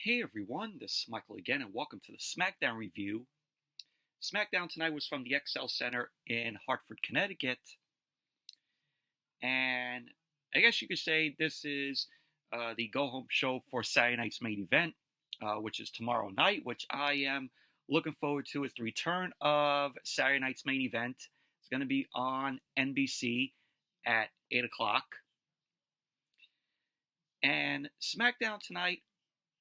Hey everyone, this is Michael again, and welcome to the Smackdown review. Smackdown tonight was from the XL Center in Hartford, Connecticut, and I guess you could say this is the go-home show for Saturday night's main event, which is tomorrow night, which I am looking forward to. It's the return of Saturday night's main event. It's going to be on NBC at 8 o'clock. And Smackdown tonight,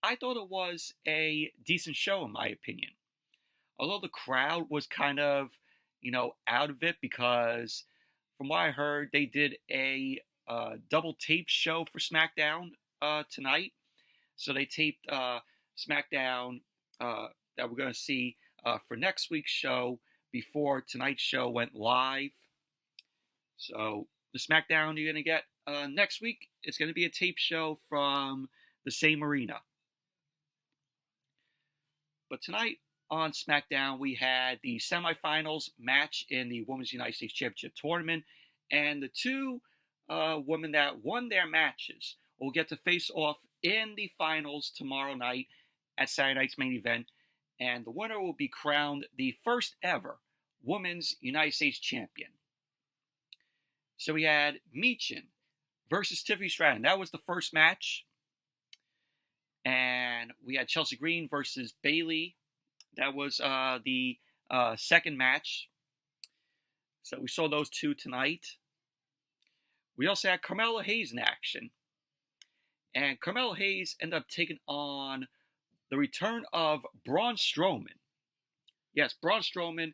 I thought it was a decent show in my opinion. Although the crowd was kind of, out of it because from what I heard, they did a double tape show for SmackDown tonight. So they taped SmackDown that we're going to see for next week's show before tonight's show went live. So the SmackDown you're going to get next week is going to be a tape show from the same arena. But tonight on SmackDown, we had the semifinals match in the Women's United States Championship Tournament, and the two women that won their matches will get to face off in the finals tomorrow night at Saturday night's main event, and the winner will be crowned the first ever Women's United States Champion. So we had Michin versus Tiffany Stratton. That was the first match. And we had Chelsea Green versus Bayley. That was the second match. So we saw those two tonight. We also had Carmelo Hayes in action. And Carmelo Hayes ended up taking on the return of Braun Strowman. Yes, Braun Strowman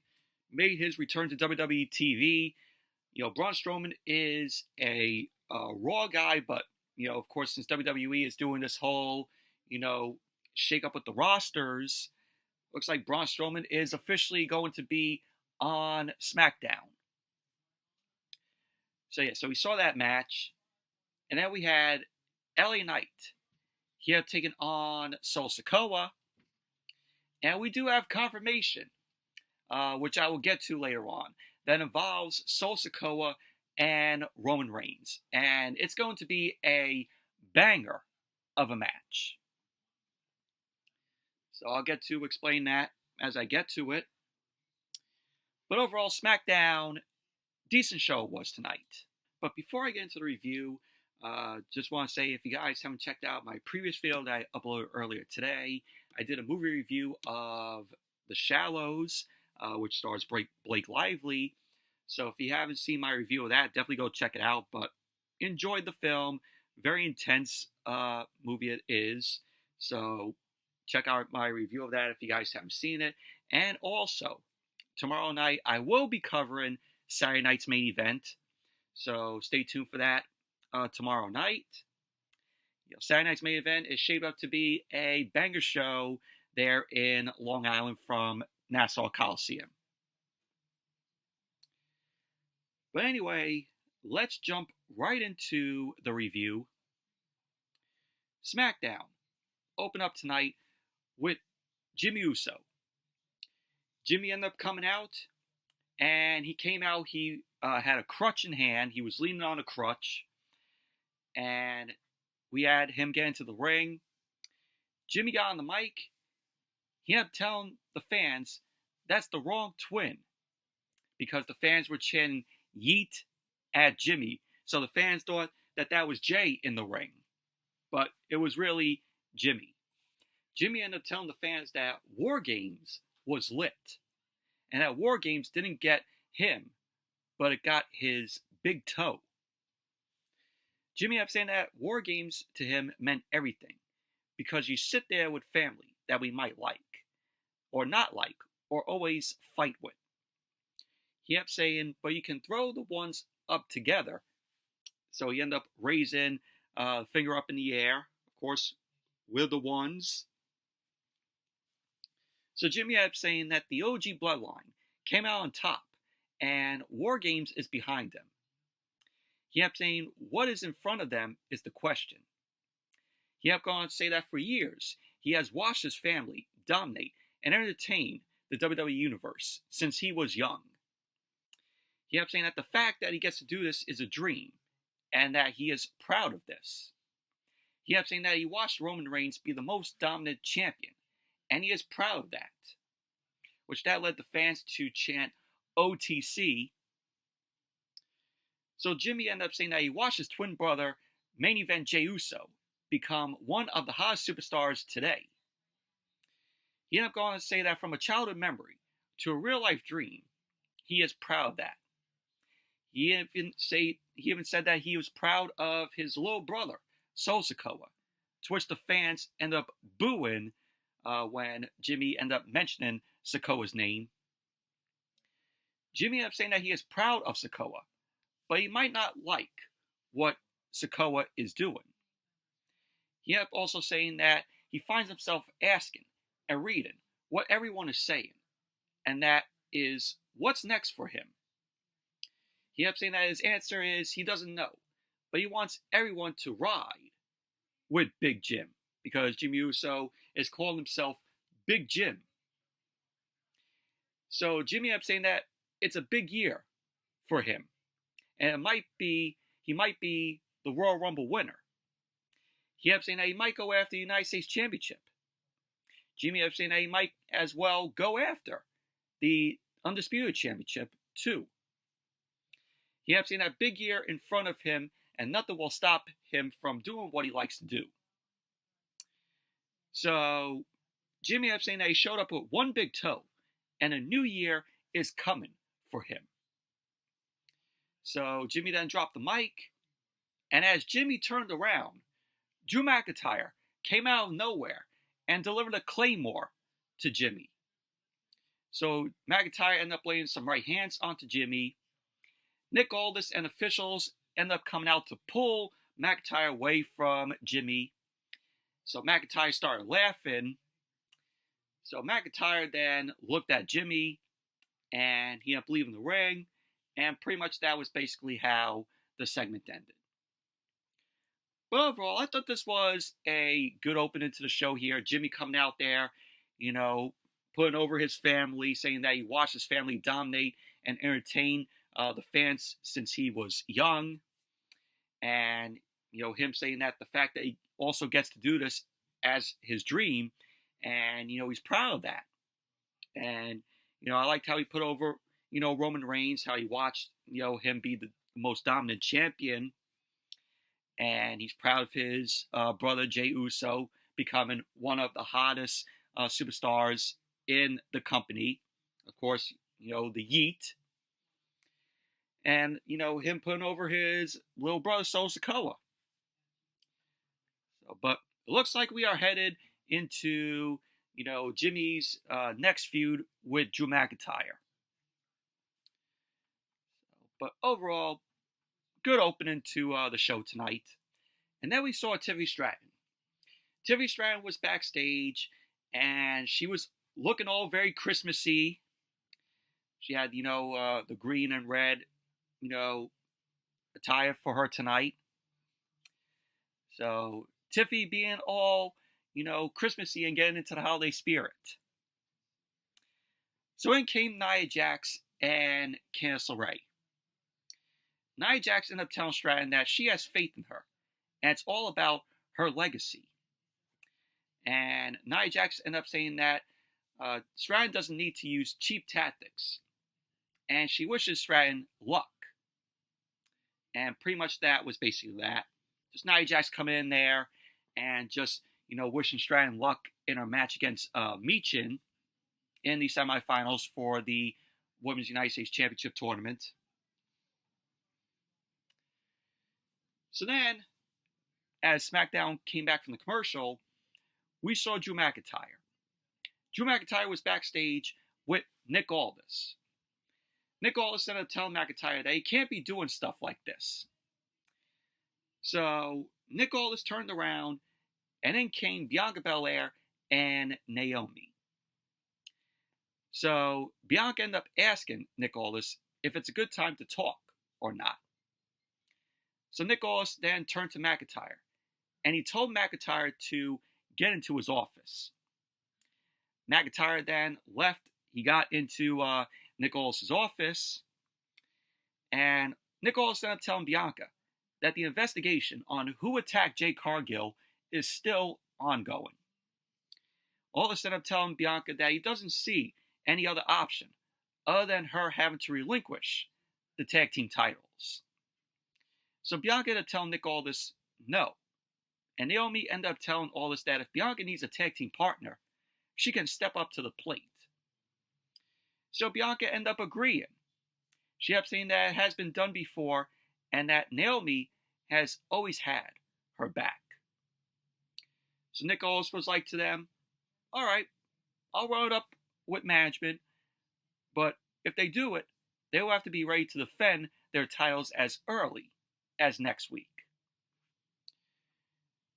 made his return to WWE TV. Braun Strowman is a Raw guy, but, of course, since WWE is doing this whole shake up with the rosters, looks like Braun Strowman is officially going to be on SmackDown. So we saw that match. And then we had LA Knight. He had taken on Sikoa. And we do have confirmation, which I will get to later on, that involves Sikoa and Roman Reigns. And it's going to be a banger of a match. So I'll get to explain that as I get to it. But overall, SmackDown, decent show it was tonight. But before I get into the review, just want to say if you guys haven't checked out my previous video that I uploaded earlier today, I did a movie review of The Shallows, which stars Blake Lively. So if you haven't seen my review of that, definitely go check it out. But enjoyed the film. Very intense movie it is. So check out my review of that if you guys haven't seen it. And also, tomorrow night, I will be covering Saturday night's main event. So stay tuned for that tomorrow night. Saturday night's main event is shaped up to be a banger show there in Long Island from Nassau Coliseum. But anyway, let's jump right into the review. SmackDown open up tonight with Jimmy Uso. Jimmy ended up coming out, and he came out, he had a crutch in hand, he was leaning on a crutch, and we had him get into the ring. Jimmy got on the mic, he ended up telling the fans that's the wrong twin, because the fans were chanting yeet at Jimmy, so the fans thought that was Jay in the ring, but it was really Jimmy. Jimmy ended up telling the fans that War Games was lit, and that War Games didn't get him, but it got his big toe. Jimmy ended up saying that War Games to him meant everything, because you sit there with family that we might like, or not like, or always fight with. He ended up saying, but you can throw the ones up together. So he ended up raising finger up in the air, of course, with the ones. So Jimmy ended up saying that the OG bloodline came out on top, and War Games is behind them. He ended up saying what is in front of them is the question. He ended up going on to say that for years, he has watched his family dominate and entertain the WWE Universe since he was young. He ended up saying that the fact that he gets to do this is a dream, and that he is proud of this. He ended up saying that he watched Roman Reigns be the most dominant champion, and he is proud of that. Which that led the fans to chant OTC. So Jimmy ended up saying that he watched his twin brother, main event Jey Uso, become one of the hottest superstars today. He ended up going to say that from a childhood memory to a real-life dream, he is proud of that. He even said that he was proud of his little brother, Sikoa, to which the fans ended up booing when Jimmy ended up mentioning Sikoa's name. Jimmy ended up saying that he is proud of Sikoa, but he might not like what Sikoa is doing. He ended up also saying that he finds himself asking and reading what everyone is saying, and that is what's next for him. He ended up saying that his answer is he doesn't know, but he wants everyone to ride with Big Jim, because Jimmy Uso is calling himself Big Jim. So Jimmy ended up saying that it's a big year for him, and he might be the Royal Rumble winner. He ended up saying that he might go after the United States Championship. Jimmy ended up saying that he might as well go after the Undisputed Championship too. He ended up saying that big year in front of him, and nothing will stop him from doing what he likes to do. So Jimmy ended up saying that he showed up with one big toe, and a new year is coming for him. So Jimmy then dropped the mic, and as Jimmy turned around, Drew McIntyre came out of nowhere and delivered a Claymore to Jimmy. So McIntyre ended up laying some right hands onto Jimmy. Nick Aldis and officials ended up coming out to pull McIntyre away from Jimmy. So McIntyre started laughing. So McIntyre then looked at Jimmy, and he ended up leaving the ring. And pretty much that was basically how the segment ended. But overall, I thought this was a good opening to the show here. Jimmy coming out there, putting over his family, saying that he watched his family dominate and entertain the fans since he was young. And, him saying that the fact that he also gets to do this as his dream, and, he's proud of that. And, I liked how he put over, Roman Reigns, how he watched, him be the most dominant champion. And he's proud of his brother, Jey Uso, becoming one of the hottest superstars in the company. Of course, the Yeet. And, him putting over his little brother, Sikoa. But it looks like we are headed into, Jimmy's next feud with Drew McIntyre. But overall, good opening to the show tonight. And then we saw Tiffany Stratton. Tiffany Stratton was backstage, and she was looking all very Christmassy. She had, the green and red, attire for her tonight. So Tiffy being all, Christmassy and getting into the holiday spirit. So in came Nia Jax and Candice LeRae. Nia Jax ended up telling Stratton that she has faith in her, and it's all about her legacy. And Nia Jax ended up saying that Stratton doesn't need to use cheap tactics, and she wishes Stratton luck. And pretty much that was basically that. Just Nia Jax coming in there and just, wishing Stratton luck in her match against Michin in the semifinals for the Women's United States Championship tournament. So then, as SmackDown came back from the commercial, we saw Drew McIntyre. Drew McIntyre was backstage with Nick Aldis. Nick Aldis ended up telling McIntyre that he can't be doing stuff like this. So Nick Aldis turned around, and in came Bianca Belair and Naomi. So Bianca ended up asking Nick Aldis if it's a good time to talk or not. So Nick Aldis then turned to McIntyre, and he told McIntyre to get into his office. McIntyre then left. He got into Nick Aldis' office, and Nick Aldis ended up telling Bianca that the investigation on who attacked Jade Cargill is still ongoing. Aldis ended up telling Bianca that he doesn't see any other option other than her having to relinquish the tag team titles. So Bianca ended up telling Nick Aldis no. And Naomi ended up telling Aldis that if Bianca needs a tag team partner, she can step up to the plate. So Bianca ended up agreeing. She ended up saying that it has been done before and that Naomi has always had her back. So Nick Aldis was like to them, all right, I'll run it up with management, but if they do it, they will have to be ready to defend their titles as early as next week.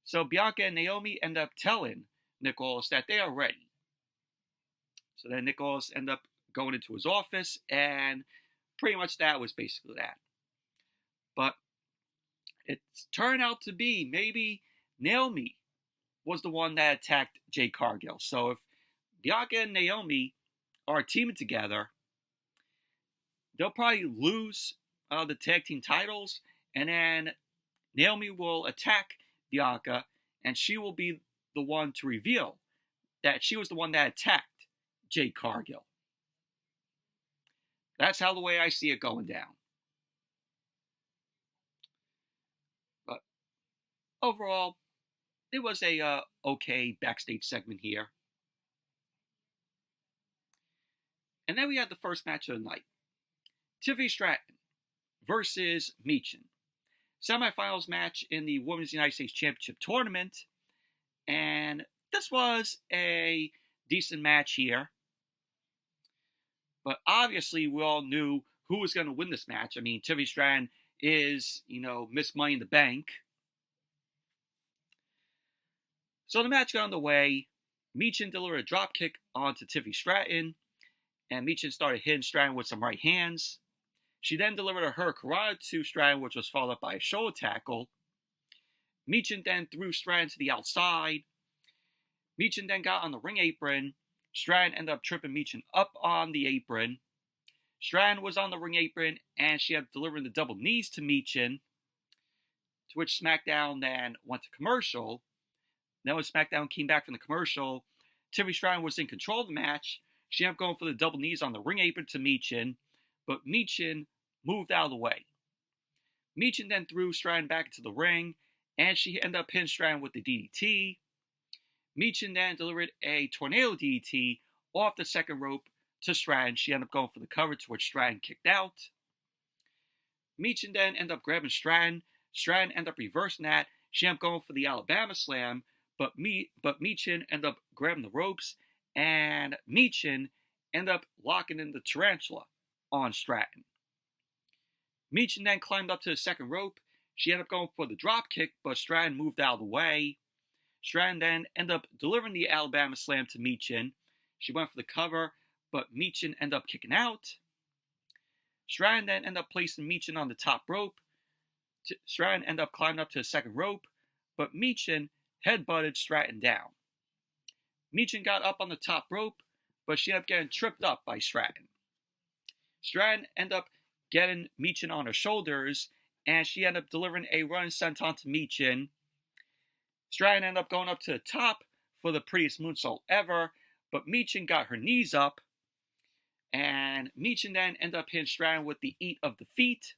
So Bianca and Naomi end up telling Nick Aldis that they are ready. So then Nick Aldis ended up going into his office, and pretty much that was basically that. But it turned out to be maybe Naomi was the one that attacked Jade Cargill. So if Bianca and Naomi are teaming together, they'll probably lose the tag team titles, and then Naomi will attack Bianca, and she will be the one to reveal that she was the one that attacked Jade Cargill. That's how the way I see it going down. But overall, it was a okay backstage segment here. And then we had the first match of the night. Tiffany Stratton versus Michin. Semifinals match in the Women's United States Championship Tournament. And this was a decent match here. But obviously, we all knew who was going to win this match. I mean, Tiffany Stratton is, Miss Money in the Bank. So the match got underway. Michin delivered a dropkick onto Tiffany Stratton. And Michin started hitting Stratton with some right hands. She then delivered a hurricanrana to Stratton, which was followed up by a shoulder tackle. Michin then threw Stratton to the outside. Michin then got on the ring apron. Stratton ended up tripping Michin up on the apron. Stratton was on the ring apron, and she had delivered the double knees to Michin, to which SmackDown then went to commercial. Then when SmackDown came back from the commercial, Tiffany Stratton was in control of the match. She ended up going for the double knees on the ring apron to Michin, but Michin moved out of the way. Michin then threw Stratton back into the ring, and she ended up hitting Stratton with the DDT. Michin then delivered a tornado DDT off the second rope to Stratton. She ended up going for the cover, to which Stratton kicked out. Michin then ended up grabbing Stratton. Stratton ended up reversing that. She ended up going for the Alabama Slam, but Michin ended up grabbing the ropes, and Michin ended up locking in the tarantula on Stratton. Michin then climbed up to the second rope. She ended up going for the drop kick, but Stratton moved out of the way. Stratton then ended up delivering the Alabama Slam to Michin. She went for the cover, but Michin ended up kicking out. Stratton then ended up placing Michin on the top rope. Stratton ended up climbing up to the second rope, but Michin headbutted Stratton down. Michin got up on the top rope, but she ended up getting tripped up by Stratton. Stratton ended up getting Michin on her shoulders, and she ended up delivering a running senton to Michin. Stratton ended up going up to the top for the prettiest moonsault ever, but Michin got her knees up, and Michin then ended up hitting Stratton with the eat of the feet.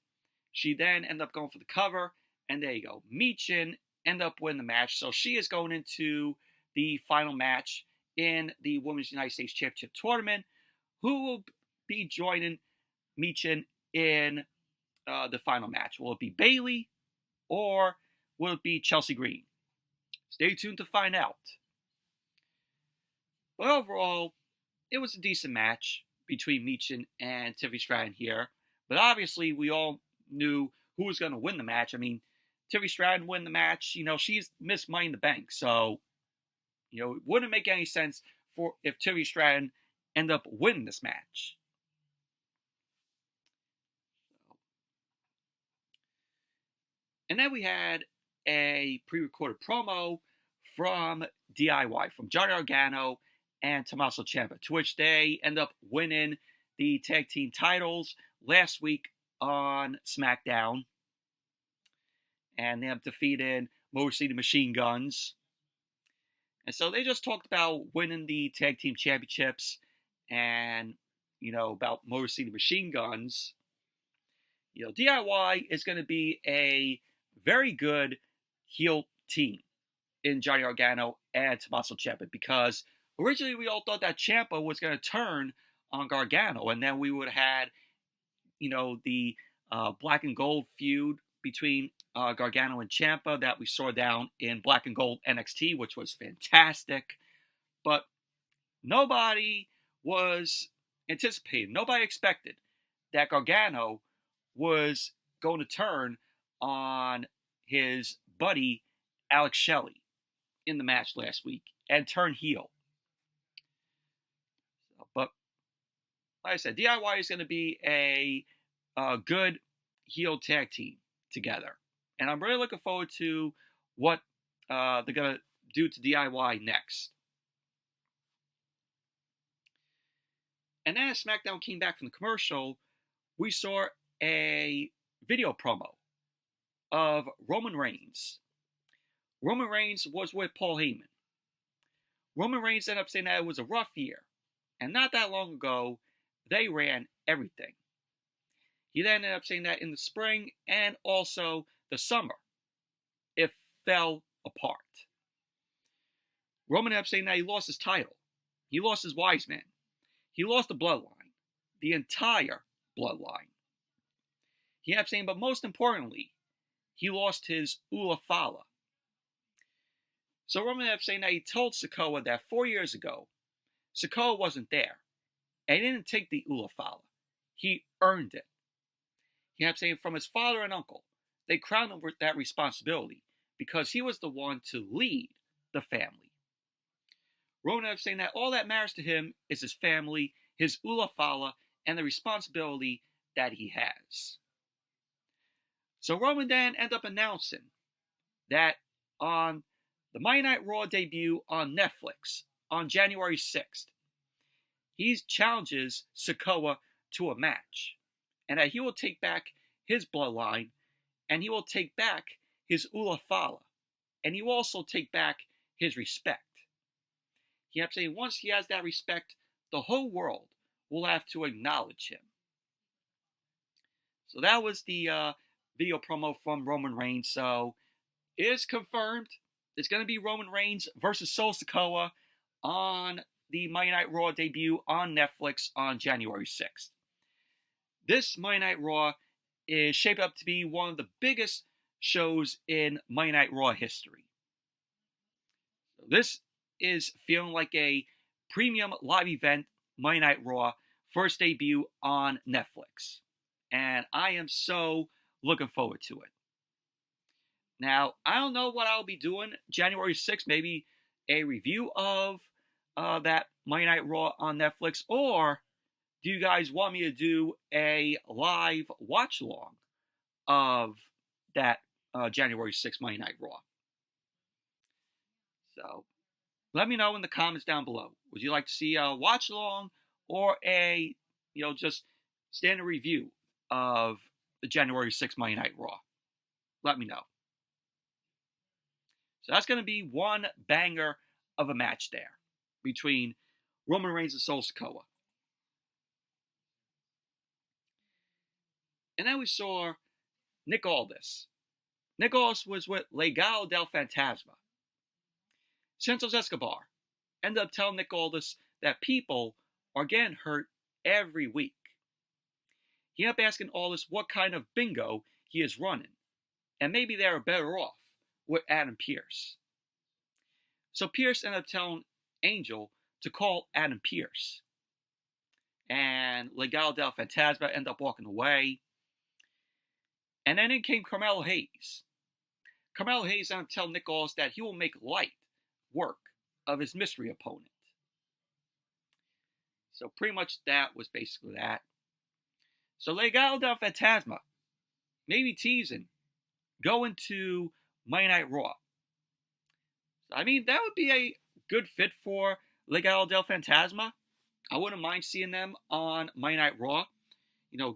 She then ended up going for the cover, and there you go. Michin ended up winning the match, so she is going into the final match in the Women's United States Championship Tournament. Who will be joining Michin in the final match? Will it be Bayley, or will it be Chelsea Green? Stay tuned to find out. But overall, it was a decent match between Michin and Tiffany Stratton here. But obviously, we all knew who was going to win the match. I mean, Tiffany Stratton won the match. She's Miss Money in the Bank. So, it wouldn't make any sense for if Tiffany Stratton ended up winning this match. And then we had a pre-recorded promo from DIY, from Johnny Gargano and Tommaso Ciampa, to which they end up winning the tag team titles last week on SmackDown. And they have defeated Motor City Machine Guns And so they just talked about winning the tag team championships and, about Motor City Machine Guns. DIY is going to be a very good heel team in Johnny Gargano and Tommaso Ciampa, because originally we all thought that Ciampa was going to turn on Gargano, and then we would have had, the black and gold feud between Gargano and Ciampa that we saw down in Black and Gold NXT, which was fantastic. But nobody was anticipating, nobody expected that Gargano was going to turn on his buddy Alex Shelley in the match last week and turn heel. But like I said, DIY is going to be a good heel tag team together. And I'm really looking forward to what they're going to do to DIY next. And then as SmackDown came back from the commercial, we saw a video promo of Roman Reigns. Roman Reigns was with Paul Heyman. Roman Reigns ended up saying that it was a rough year. And not that long ago, they ran everything. He then ended up saying that in the spring and also the summer, it fell apart. Roman ended up saying that he lost his title. He lost his wise man. He lost the bloodline. The entire bloodline. He ended up saying, but most importantly, he lost his Ula Fala. So Roman ended up saying that he told Sikoa that 4 years ago, Sikoa wasn't there. And he didn't take the Ula Fala. He earned it. He ended up saying from his father and uncle, they crowned him with that responsibility because he was the one to lead the family. Roman ended up saying that all that matters to him is his family, his Ula Fala, and the responsibility that he has. So Roman then ended up announcing that on the Monday Night Raw debut on Netflix on January 6th, he challenges Sikoa to a match, and that he will take back his bloodline, and he will take back his Ula Fala, and he will also take back his respect. He has to say once he has that respect, the whole world will have to acknowledge him. So that was the video promo from Roman Reigns. So it is confirmed. It's going to be Roman Reigns versus Solo Sikoa on the Monday Night Raw debut on Netflix on January 6th. This Monday Night Raw is shaped up to be one of the biggest shows in Monday Night Raw history. So this is feeling like a premium live event Monday Night Raw first debut on Netflix. And I am so looking forward to it. Now, I don't know what I'll be doing January 6th, maybe a review of that Monday Night Raw on Netflix, or do you guys want me to do a live watch-along of that January 6th Monday Night Raw? So, let me know in the comments down below. Would you like to see a watch-along or a, just standard review of the January 6th Monday Night Raw? Let me know. So that's going to be one banger of a match there between Roman Reigns and Solo Sikoa. And then we saw Nick Aldis. Nick Aldis was with Legado del Fantasma. Santos Escobar ended up telling Nick Aldis that people are getting hurt every week. He ended up asking Aldis what kind of bingo he is running, and maybe they were better off with Adam Pearce. So Pearce ended up telling Angel to call Adam Pearce. And Legado del Fantasma ended up walking away. And then in came Carmelo Hayes. Carmelo Hayes ended up telling Nick Aldis that he will make light work of his mystery opponent. So pretty much that was basically that. So Legado del Fantasma, maybe teasing, going to Monday Night Raw. I mean, that would be a good fit for Legado del Fantasma. I wouldn't mind seeing them on Monday Night Raw.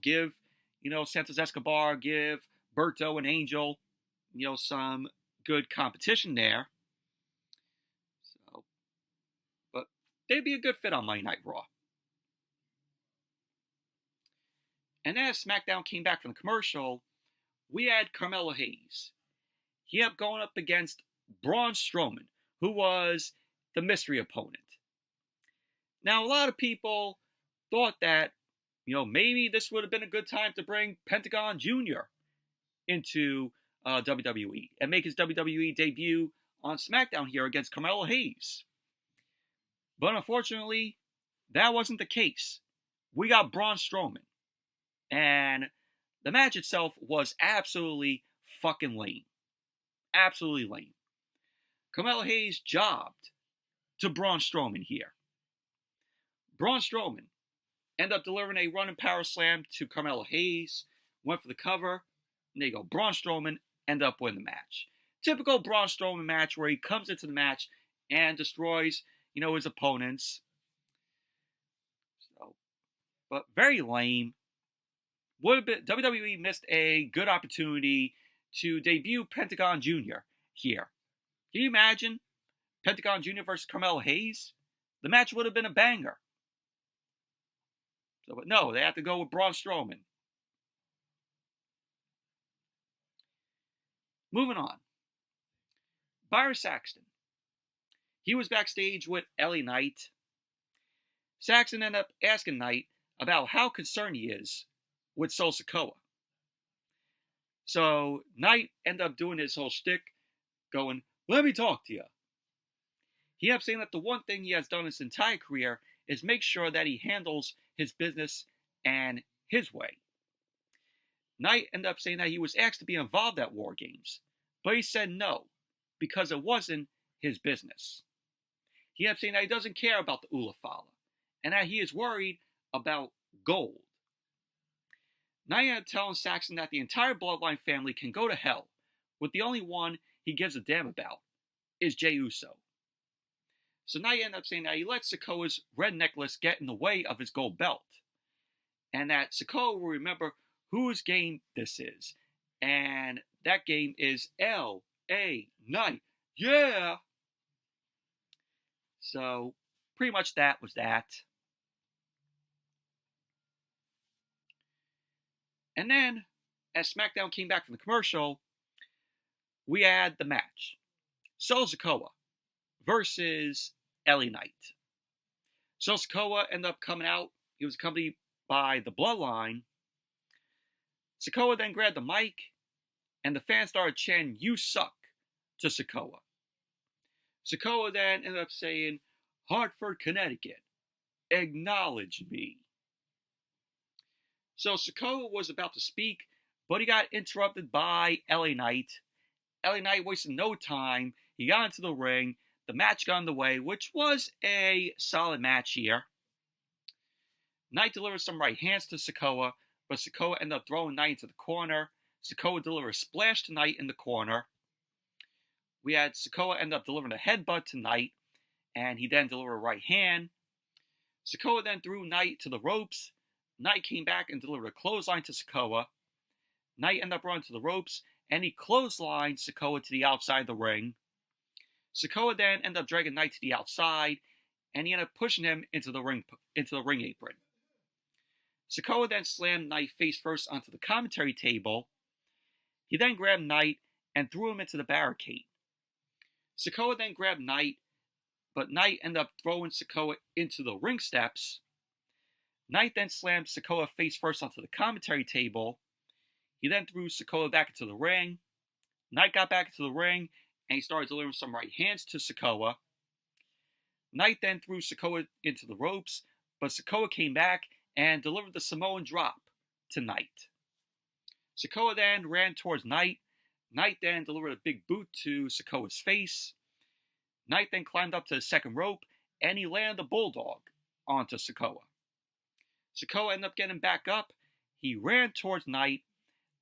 Give, Santos Escobar, give Berto and Angel, some good competition there. So, they'd be a good fit on Monday Night Raw. And then as SmackDown came back from the commercial, we had Carmelo Hayes. He ended up going up against Braun Strowman, who was the mystery opponent. Now, a lot of people thought that, maybe this would have been a good time to bring Pentagon Jr. into WWE and make his WWE debut on SmackDown here against Carmelo Hayes. But unfortunately, that wasn't the case. We got Braun Strowman. And the match itself was absolutely fucking lame. Absolutely lame. Carmelo Hayes jobbed to Braun Strowman here. Braun Strowman ended up delivering a running power slam to Carmelo Hayes, went for the cover, and there you go. Braun Strowman ended up winning the match. Typical Braun Strowman match where he comes into the match and destroys, his opponents. But very lame. WWE missed a good opportunity to debut Pentagon Jr. here. Can you imagine Pentagon Jr. versus Carmelo Hayes? The match would have been a banger. But no, they have to go with Braun Strowman. Moving on. Byron Saxton. He was backstage with LA Knight. Saxton ended up asking Knight about how concerned he is with Sol Sikoa. So Knight ended up doing his whole shtick, going, "Let me talk to you." He ended up saying that the one thing he has done his entire career is make sure that he handles his business and his way. Knight ended up saying that he was asked to be involved at War Games, but he said no, because it wasn't his business. He ended up saying that he doesn't care about the Ulafala, and that he is worried about gold. Knight ended up telling Saxton that the entire Bloodline family can go to hell, with the only one he gives a damn about is Jey Uso. So Knight ended up saying that he let Sikoa's red necklace get in the way of his gold belt, and that Sikoa will remember whose game this is, and that game is L.A. Knight. Yeah! So, pretty much that was that. And then, as SmackDown came back from the commercial, we had the match. Sol Sikoa versus LA Knight. Sol Sikoa ended up coming out. He was accompanied by the Bloodline. Sikoa then grabbed the mic, and the fans started chanting, "You suck," to Sikoa. Sikoa then ended up saying, "Hartford, Connecticut, acknowledge me." So Sikoa was about to speak, but he got interrupted by LA Knight. LA Knight wasted no time. He got into the ring. The match got underway, which was a solid match here. Knight delivered some right hands to Sikoa, but Sikoa ended up throwing Knight into the corner. Sikoa delivered a splash to Knight in the corner. We had Sikoa end up delivering a headbutt to Knight, and he then delivered a right hand. Sikoa then threw Knight to the ropes. Knight came back and delivered a clothesline to Sikoa. Knight ended up running to the ropes, and he clotheslined Sikoa to the outside of the ring. Sikoa then ended up dragging Knight to the outside, and he ended up pushing him into the ring apron. Sikoa then slammed Knight face first onto the commentary table. He then grabbed Knight and threw him into the barricade. Sikoa then grabbed Knight, but Knight ended up throwing Sikoa into the ring steps. Knight then slammed Sikoa face first onto the commentary table. He then threw Sikoa back into the ring. Knight got back into the ring, and he started delivering some right hands to Sikoa. Knight then threw Sikoa into the ropes, but Sikoa came back and delivered the Samoan drop to Knight. Sikoa then ran towards Knight. Knight then delivered a big boot to Sikoa's face. Knight then climbed up to the second rope, and he landed a bulldog onto Sikoa. Sikoa ended up getting back up. He ran towards Knight.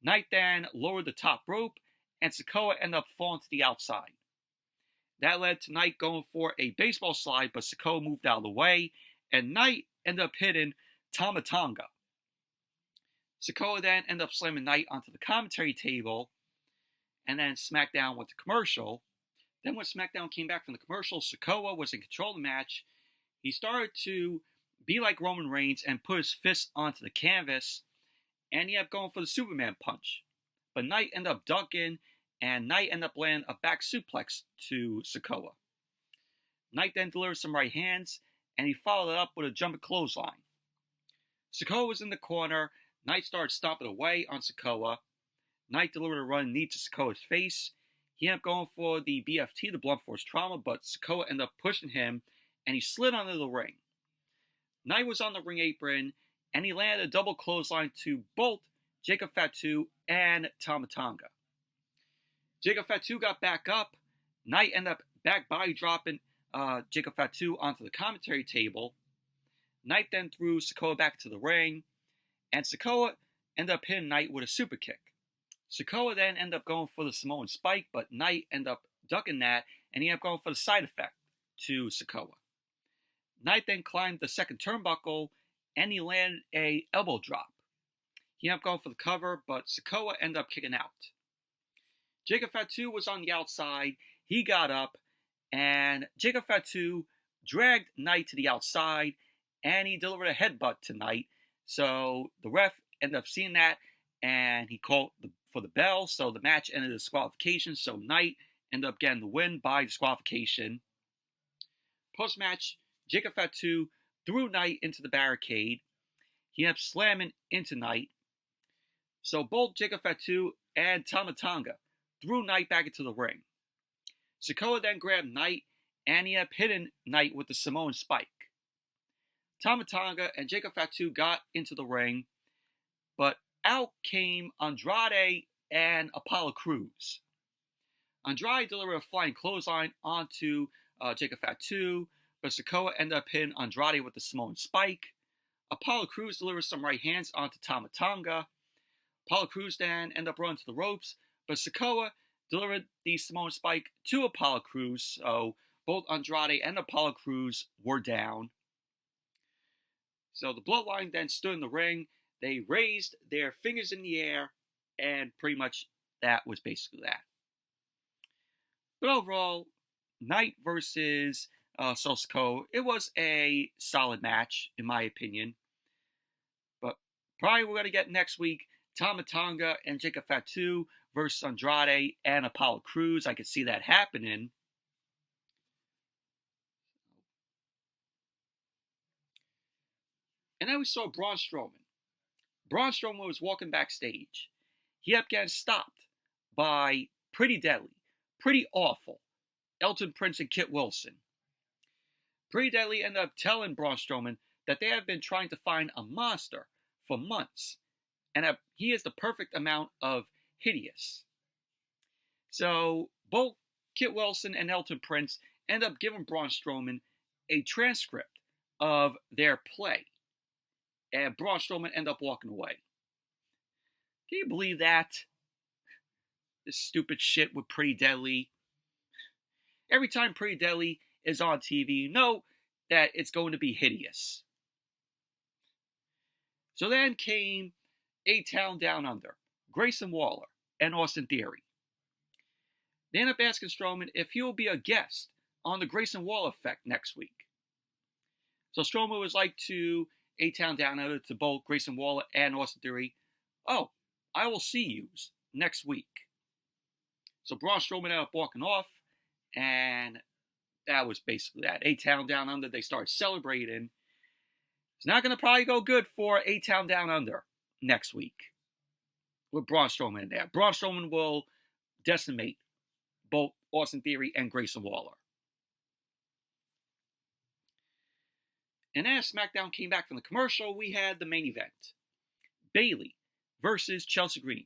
Knight then lowered the top rope, and Sikoa ended up falling to the outside. That led to Knight going for a baseball slide, but Sikoa moved out of the way, and Knight ended up hitting Tamatonga. Sikoa then ended up slamming Knight onto the commentary table, and then SmackDown went to commercial. Then when SmackDown came back from the commercial, Sikoa was in control of the match. he started to be like Roman Reigns and put his fists onto the canvas, and he ended up going for the Superman punch. But Knight ended up ducking, and Knight ended up landing a back suplex to Sikoa. Knight then delivered some right hands, and he followed it up with a jumping clothesline. Sikoa was in the corner. Knight started stomping away on Sikoa. Knight delivered a running knee to Sikoa's face. He ended up going for the BFT, the blunt force trauma, but Sikoa ended up pushing him, and he slid onto the ring. Knight was on the ring apron, and he landed a double clothesline to both Jacob Fatu and Tama Tonga. Jacob Fatu got back up. Knight ended up back body dropping Jacob Fatu onto the commentary table. Knight then threw Sikoa back to the ring, and Sikoa ended up hitting Knight with a super kick. Sikoa then ended up going for the Samoan spike, but Knight ended up ducking that, and he ended up going for the side effect to Sikoa. Knight then climbed the second turnbuckle, and he landed a elbow drop. He ended up going for the cover, but Sikoa ended up kicking out. Jacob Fatu was on the outside. He got up, and Jacob Fatu dragged Knight to the outside, and he delivered a headbutt to Knight. So the ref ended up seeing that, and he called for the bell. So the match ended in disqualification. So Knight ended up getting the win by disqualification. Post-match, Jacob Fatu threw Knight into the barricade. He ended up slamming into Knight. So both Jacob Fatu and Tama Tonga threw Knight back into the ring. Sikoa then grabbed Knight, and he ended up hitting Knight with the Samoan spike. Tama Tonga and Jacob Fatu got into the ring, but out came Andrade and Apollo Crews. Andrade delivered a flying clothesline onto Jacob Fatu, but Sikoa ended up hitting Andrade with the Samoan spike. Apollo Crews delivered some right hands onto Tama Tonga. Apollo Crews then ended up running to the ropes, but Sikoa delivered the Samoan spike to Apollo Crews, so both Andrade and Apollo Crews were down. So the Bloodline then stood in the ring. They raised their fingers in the air, and pretty much that was basically that. But overall, Knight versus Sikoa, it was a solid match, in my opinion. But probably we're going to get next week Tama Tonga and Jacob Fatu versus Andrade and Apollo Crews. I could see that happening. And then we saw Braun Strowman. Braun Strowman was walking backstage. He ended up getting stopped by Pretty Deadly, Pretty Awful, Elton Prince and Kit Wilson. Pretty Deadly ended up telling Braun Strowman that they have been trying to find a monster for months, and that he is the perfect amount of hideous. So both Kit Wilson and Elton Prince end up giving Braun Strowman a transcript of their play, and Braun Strowman ended up walking away. Can you believe that? This stupid shit with Pretty Deadly. Every time Pretty Deadly is on TV, you know that it's going to be hideous. So then came A-Town Down Under, Grayson Waller, and Austin Theory. They ended up asking Strowman if he will be a guest on the Grayson Waller Effect next week. So Strowman was like to A-Town Down Under, to both Grayson Waller and Austin Theory, "Oh, I will see yous next week." So Braun Strowman ended up walking off, and that was basically that. A-Town Down Under, they started celebrating. It's not going to probably go good for A-Town Down Under next week with Braun Strowman in there. Braun Strowman will decimate both Austin Theory and Grayson Waller. And as SmackDown came back from the commercial, we had the main event. Bayley versus Chelsea Green.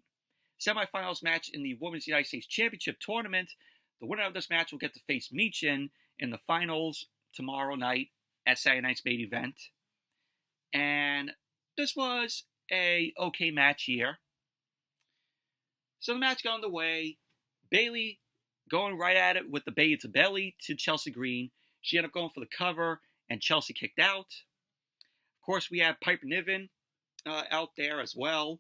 Semifinals match in the Women's United States Championship Tournament. The winner of this match will get to face Michin in the finals tomorrow night at Saturday night's main event. And this was a okay match here. So the match got underway. Bayley going right at it with the belly to belly to Chelsea Green. She ended up going for the cover, and Chelsea kicked out. Of course, we have Piper Niven out there as well.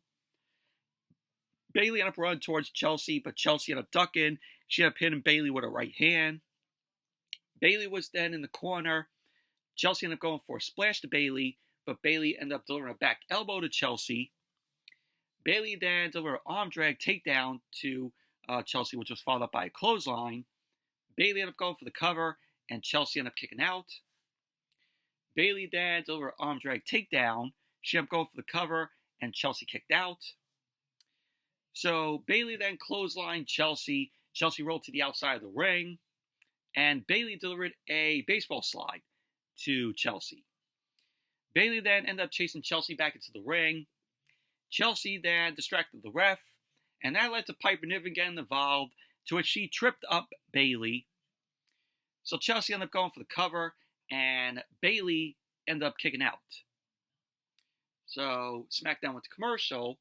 Bayley ended up running towards Chelsea, but Chelsea ended up ducking. She ended up hitting Bayley with a right hand. Bayley was then in the corner. Chelsea ended up going for a splash to Bayley, but Bayley ended up delivering a back elbow to Chelsea. Bayley then delivered an arm drag takedown to Chelsea, which was followed up by a clothesline. Bayley ended up going for the cover, and Chelsea ended up kicking out. Bayley then delivered an arm drag takedown. She ended up going for the cover, and Chelsea kicked out. So Bayley then clotheslined Chelsea. Chelsea rolled to the outside of the ring, and Bayley delivered a baseball slide to Chelsea. Bayley then ended up chasing Chelsea back into the ring. Chelsea then distracted the ref, and that led to Piper Niven getting involved, to which she tripped up Bayley. So Chelsea ended up going for the cover, and Bayley ended up kicking out. So SmackDown went to commercial.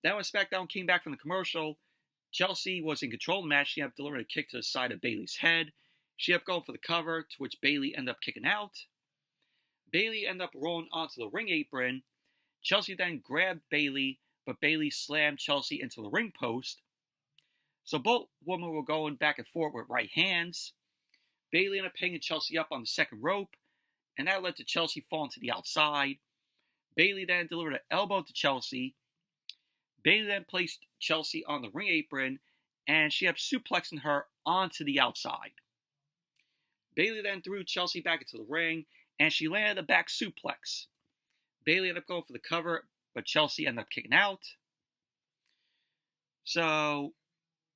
Then when SmackDown came back from the commercial, Chelsea was in control of the match. She ended up delivering a kick to the side of Bayley's head. She ended up going for the cover, to which Bayley ended up kicking out. Bayley ended up rolling onto the ring apron. Chelsea then grabbed Bayley, but Bayley slammed Chelsea into the ring post. So both women were going back and forth with right hands. Bayley ended up hanging Chelsea up on the second rope, and that led to Chelsea falling to the outside. Bayley then delivered an elbow to Chelsea. Bayley then placed Chelsea on the ring apron, and she ended up suplexing her onto the outside. Bayley then threw Chelsea back into the ring, and she landed a back suplex. Bayley ended up going for the cover, but Chelsea ended up kicking out. So,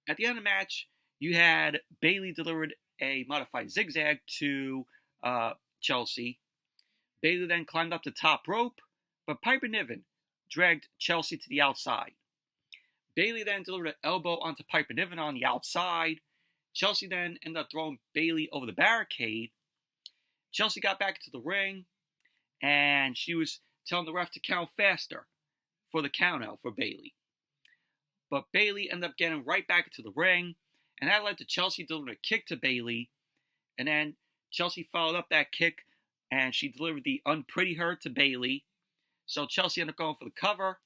at the end of the match, you had Bayley delivered a modified zigzag to Chelsea. Bayley then climbed up the top rope, but Piper Niven dragged Chelsea to the outside. Bayley then delivered an elbow onto Piper Niven on the outside. Chelsea then ended up throwing Bayley over the barricade. Chelsea got back into the ring, and she was telling the ref to count faster for the count out for Bayley. But Bayley ended up getting right back into the ring, and that led to Chelsea delivering a kick to Bayley. And then Chelsea followed up that kick, and she delivered the unpretty her to Bayley. So Chelsea ended up going for the cover,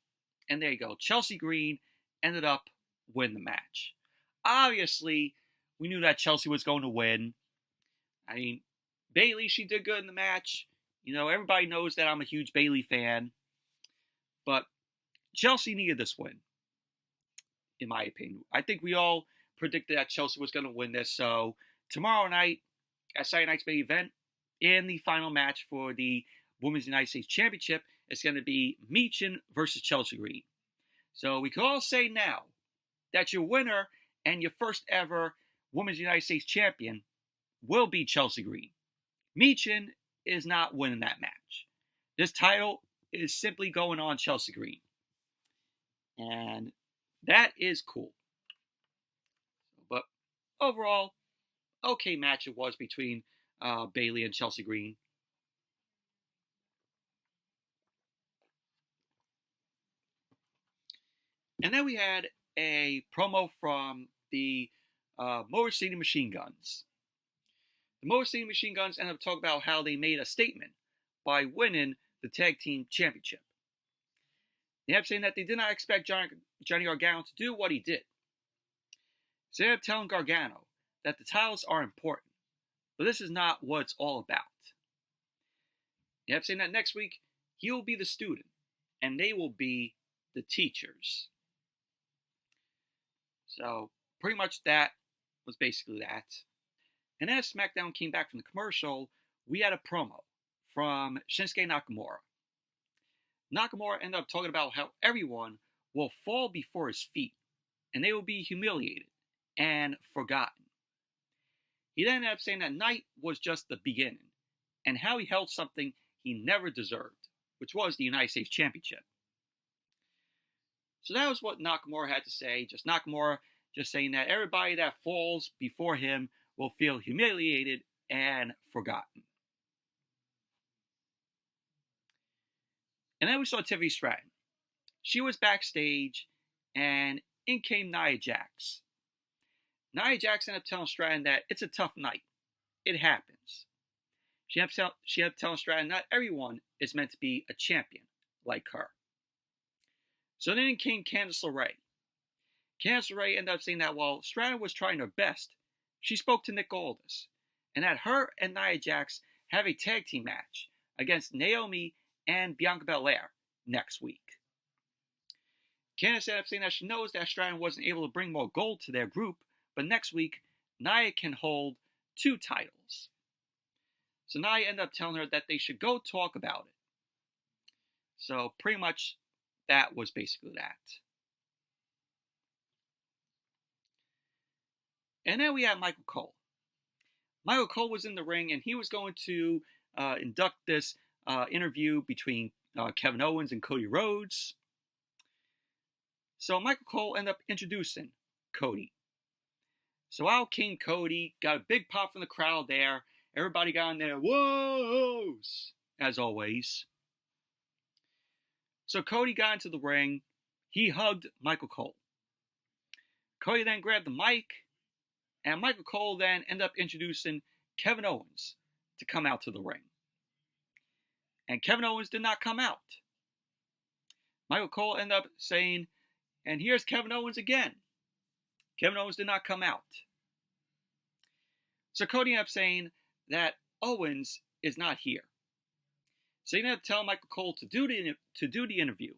and there you go. Chelsea Green ended up winning the match. Obviously, we knew that Chelsea was going to win. I mean, Bayley, she did good in the match. You know, everybody knows that I'm a huge Bayley fan. But Chelsea needed this win, in my opinion. I think we all predicted that Chelsea was going to win this. So tomorrow night, at Saturday night's main event, in the final match for the Women's United States Championship, it's going to be Michin versus Chelsea Green. So we can all say now that your winner and your first ever Women's United States Champion will be Chelsea Green. Michin is not winning that match. This title is simply going on Chelsea Green. And that is cool. But overall, okay match it was between Bayley and Chelsea Green. And then we had a promo from the Motor City Machine Guns. The Motor City Machine Guns ended up talking about how they made a statement by winning the Tag Team Championship. They ended up saying that they did not expect Johnny Gargano to do what he did. So they ended up telling Gargano that the titles are important, but this is not what it's all about. They ended up saying that next week, he will be the student, and they will be the teachers. So, pretty much that was basically that. And as SmackDown came back from the commercial, we had a promo from Shinsuke Nakamura. Nakamura ended up talking about how everyone will fall before his feet, and they will be humiliated and forgotten. He then ended up saying that night was just the beginning, and how he held something he never deserved, which was the United States Championship. So that was what Nakamura had to say. Just Nakamura just saying that everybody that falls before him will feel humiliated and forgotten. And then we saw Tiffany Stratton. She was backstage, and in came Nia Jax. Nia Jax ended up telling Stratton that it's a tough night. It happens. She ended up telling Stratton not everyone is meant to be a champion like her. So then came Candice LeRae. Candice LeRae ended up saying that while Stratton was trying her best, she spoke to Nick Aldis, and that her and Nia Jax have a tag team match against Naomi and Bianca Belair next week. Candice ended up saying that she knows that Stratton wasn't able to bring more gold to their group, but next week, Nia can hold 2 titles. So Nia ended up telling her that they should go talk about it. So pretty much that was basically that. And then we have Michael Cole. Michael Cole was in the ring, and he was going to induct this interview between Kevin Owens and Cody Rhodes. So Michael Cole ended up introducing Cody. So out came Cody, got a big pop from the crowd there. Everybody got in there, whoas, as always. So Cody got into the ring. He hugged Michael Cole. Cody then grabbed the mic, and Michael Cole then ended up introducing Kevin Owens to come out to the ring. And Kevin Owens did not come out. Michael Cole ended up saying, and here's Kevin Owens again. Kevin Owens did not come out. So Cody ended up saying that Owens is not here. So he ended up telling Michael Cole to do the interview.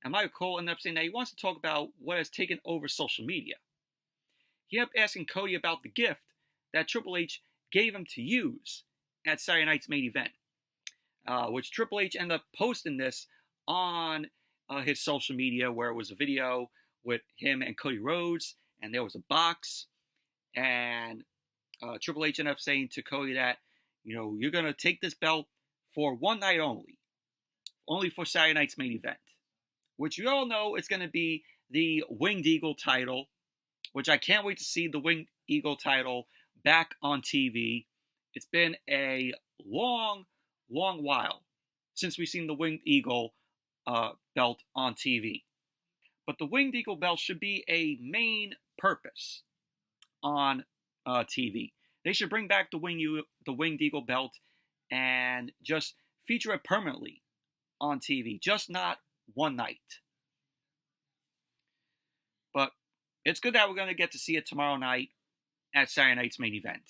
And Michael Cole ended up saying that he wants to talk about what has taken over social media. He ended up asking Cody about the gift that Triple H gave him to use at Saturday night's main event, which Triple H ended up posting this on his social media, where it was a video with him and Cody Rhodes, and there was a box, and Triple H ended up saying to Cody that, you're going to take this belt for one night only for Saturday night's main event, which you all know is going to be the Winged Eagle title, which I can't wait to see the Winged Eagle title back on TV. It's been a long, long while since we've seen the Winged Eagle belt on TV. But the Winged Eagle belt should be a main purpose on TV. They should bring back the Winged Eagle belt and just feature it permanently on TV, just not one night. But it's good that we're going to get to see it tomorrow night at Saturday night's main event.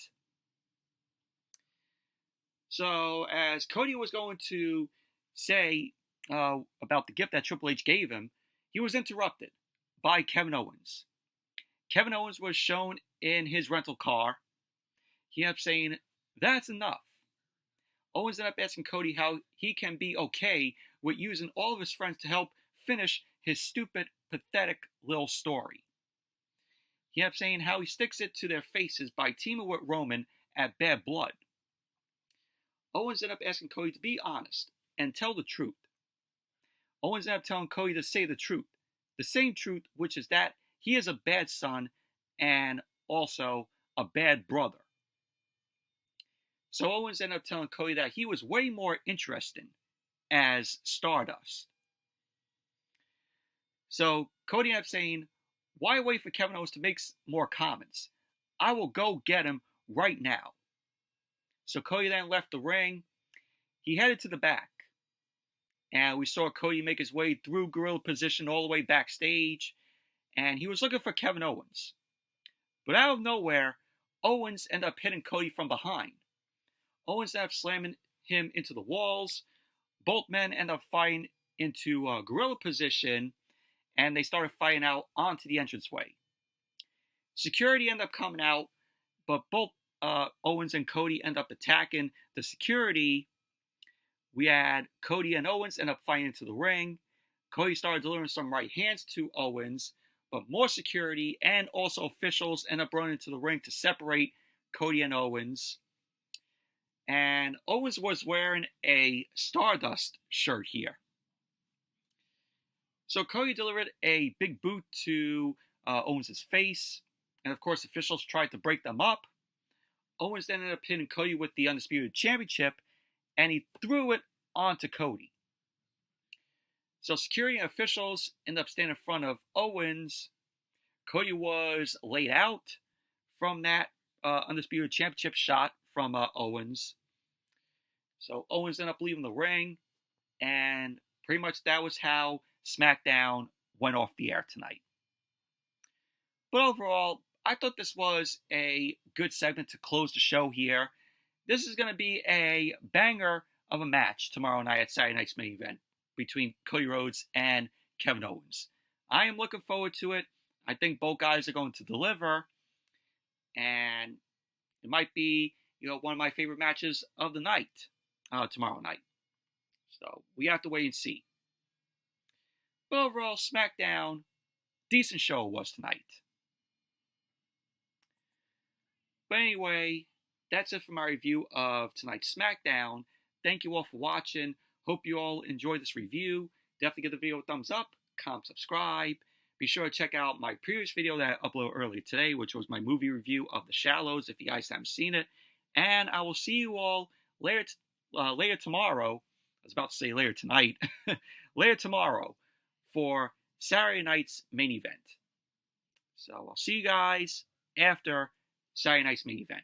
So as Cody was going to say about the gift that Triple H gave him, he was interrupted by Kevin Owens. Kevin Owens was shown in his rental car. He ended up saying, "That's enough." Owens ended up asking Cody how he can be okay with using all of his friends to help finish his stupid, pathetic little story. He ended up saying how he sticks it to their faces by teaming with Roman at Bad Blood. Owens ended up asking Cody to be honest and tell the truth. Owens ended up telling Cody to say the truth. The same truth, which is that he is a bad son and also a bad brother. So Owens ended up telling Cody that he was way more interesting as Stardust. So Cody ended up saying, "Why wait for Kevin Owens to make more comments? I will go get him right now." So Cody then left the ring. He headed to the back. And we saw Cody make his way through gorilla position all the way backstage. And he was looking for Kevin Owens. But out of nowhere, Owens ended up hitting Cody from behind. Owens ended up slamming him into the walls. Both men ended up fighting into gorilla position. And they started fighting out onto the entranceway. Security ended up coming out. But both Owens and Cody ended up attacking the security. We had Cody and Owens end up fighting into the ring. Cody started delivering some right hands to Owens, but more security and also officials end up running into the ring to separate Cody and Owens. And Owens was wearing a Stardust shirt here. So Cody delivered a big boot to Owens' face, and of course officials tried to break them up. Owens ended up hitting Cody with the Undisputed Championship, and he threw it onto Cody. So security and officials ended up standing in front of Owens. Cody was laid out from that Undisputed Championship shot from Owens. So Owens ended up leaving the ring, and pretty much that was how SmackDown went off the air tonight. But overall, I thought this was a good segment to close the show here. this is going to be a banger of a match tomorrow night at Saturday night's main event between Cody Rhodes and Kevin Owens. I am looking forward to it. I think both guys are going to deliver, and it might be, one of my favorite matches of the night tomorrow night. So we have to wait and see. But overall, SmackDown, decent show it was tonight. But anyway, that's it for my review of tonight's SmackDown. Thank you all for watching. Hope you all enjoyed this review. Definitely give the video a thumbs up, comment, subscribe. Be sure to check out my previous video that I uploaded earlier today, which was my movie review of The Shallows, if you guys haven't seen it. And I will see you all later tomorrow. I was about to say later tonight. Later tomorrow for Saturday night's main event. So I'll see you guys after Saturday night's main event.